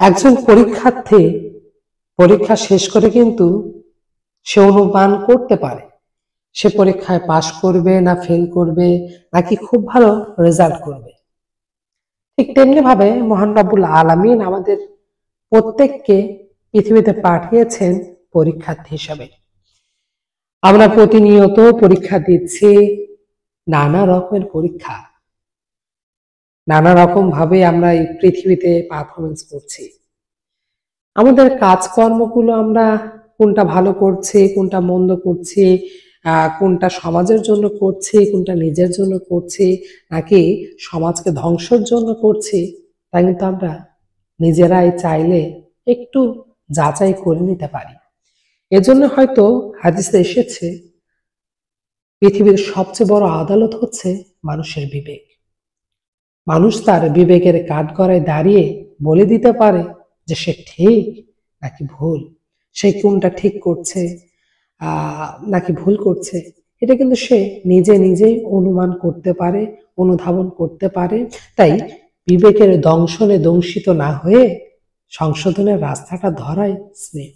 একজন পরীক্ষার্থী পরীক্ষা শেষ করে কিন্তু সে অনুমান করতে পারে সে পরীক্ষায় পাশ করবে না ফেল করবে নাকি খুব ভালো রেজাল্ট করবে। ঠিক তেমনি ভাবে মহান রব্বুল আলামিন আমাদের প্রত্যেককে পৃথিবীতে পাঠিয়েছেন পরীক্ষার্থী হিসাবে। আমরা প্রতিনিয়ত পরীক্ষা দিচ্ছি, নানা রকমের পরীক্ষা, নানা রকম ভাবে আমরা এই পৃথিবীতে পারফরমেন্স করছি। আমাদের কাজকর্মগুলো আমরা কোনটা ভালো করছি, কোনটা মন্দ করছি, কোনটা সমাজের জন্য করছি, কোনটা নিজের জন্য করছি, নাকি সমাজকে ধ্বংসের জন্য করছি, তা কিন্তু আমরা নিজেরাই চাইলে একটু যাচাই করে নিতে পারি। এজন্য হয়তো হাদিসে এসেছে পৃথিবীর সবচেয়ে বড় আদালত হচ্ছে মানুষের বিবেক। মানুষ তার বিবেকের কাঠগড়ায় দাঁড়িয়ে বলে দিতে পারে যে সে ঠিক নাকি ভুল, সে কোনটা ঠিক করছে নাকি ভুল করছে। এটা কিন্তু সে নিজে নিজেই অনুমান করতে পারে, অনুধাবন করতে পারে। তাই বিবেকের দংশনে দংশিত না হয়ে সংশোধনের রাস্তাটা ধরাই স্নেহ।